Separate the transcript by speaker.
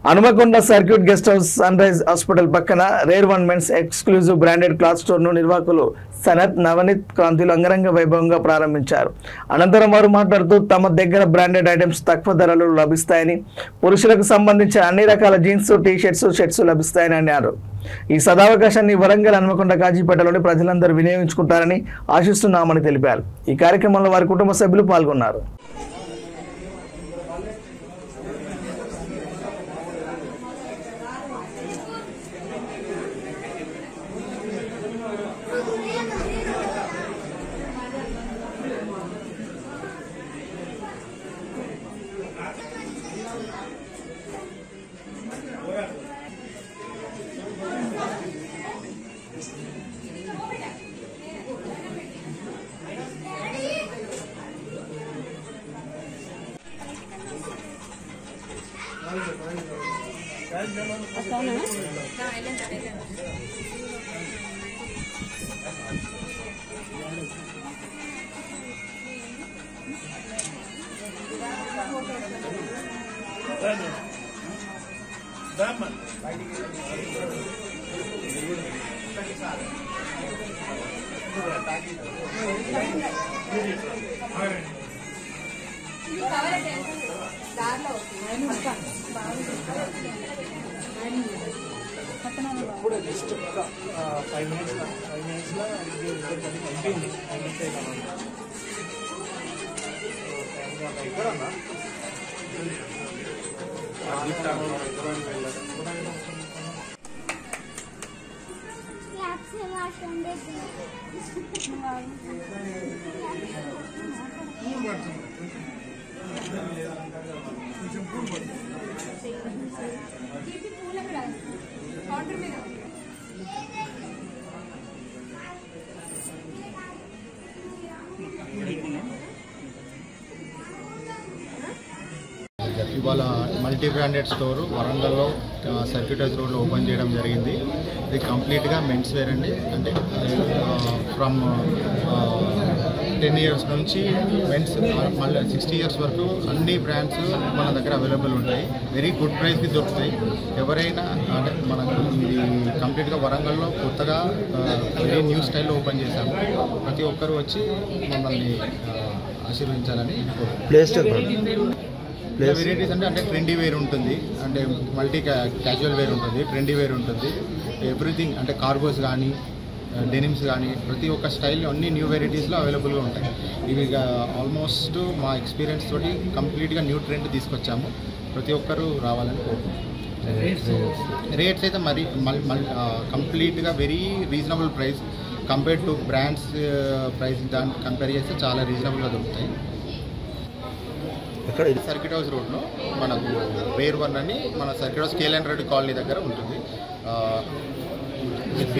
Speaker 1: Hanumakonda circuit guest house sunrise hospital పక్కన rare one men's exclusive branded cloth store ను నిర్వాహకులు సనత్ నవనీత్ క్రాంతిలు అంగరంగ వైభవంగా ప్రారంభించారు. అనంతరం వారు మాట్లాడుతూ తమ దగ్గర బ్రాండెడ్ ఐటమ్స్ తక్కువ ధరలో లభిస్తాయని, పురుషులకు సంబంధించిన అన్ని రకాల జీన్స్, టీ షర్ట్స్ లభిస్తాయని అన్నారు. ఈ సదావకాశాన్ని వరంగల్, హనుమకొండ, కాజీపేటలోని ప్రజలందరూ వినియోగించుకుంటారని ఆశిస్తున్నామని తెలిపారు. ఈ కార్యక్రమంలో వారి కుటుంబ సభ్యులు పాల్గొన్నారు.
Speaker 2: ఇవాళ మల్టీ బ్రాండెడ్ స్టోర్ వరంగల్లో సర్క్యూట్ హౌస్ రోడ్లో ఓపెన్ చేయడం జరిగింది. ఇది కంప్లీట్గా మెన్స్ వేర్ అండి. అంటే ఫ్రమ్ 10 years నుంచి మెన్స్ మళ్ళీ 60 years వరకు అన్ని బ్రాండ్స్ మన దగ్గర అవైలబుల్ ఉంటాయి. వెరీ గుడ్ ప్రైస్కి దొరుకుతాయి. ఎవరైనా అంటే మనకు ఇది కంప్లీట్గా వరంగల్లో కొత్తగా వెరీ న్యూ స్టైల్లో ఓపెన్ చేశాము. ప్రతి ఒక్కరు వచ్చి మమ్మల్ని ఆశీర్వదించాలని వెరైటీస్ అంటే ట్రెండీ వేర్ ఉంటుంది, అంటే మల్టీ క్యాజువల్ వేర్ ఉంటుంది, ట్రెండీ వేర్ ఉంటుంది. ఎవ్రీథింగ్ అంటే కార్గోస్ కానీ డెనిమ్స్ కానీ ప్రతి ఒక్క స్టైల్లో అన్ని న్యూ వెరైటీస్లో అవైలబుల్గా ఉంటాయి. ఇవి ఆల్మోస్ట్ మా ఎక్స్పీరియన్స్ తోటి కంప్లీట్గా న్యూ ట్రెండ్ తీసుకొచ్చాము. ప్రతి ఒక్కరూ రావాలని కోరుకుంటున్నాం. రేట్స్ అయితే మరి కంప్లీట్గా very reasonable price compare to brands price దాన్ని కంపేర్ చేస్తే చాలా రీజనబుల్గా దొరుకుతాయి. సర్క్యూట్ హౌస్ రోడ్లో మనకు రేర్ వన్ అని మన circuit house KL Reddy colony దగ్గర ఉంటుంది.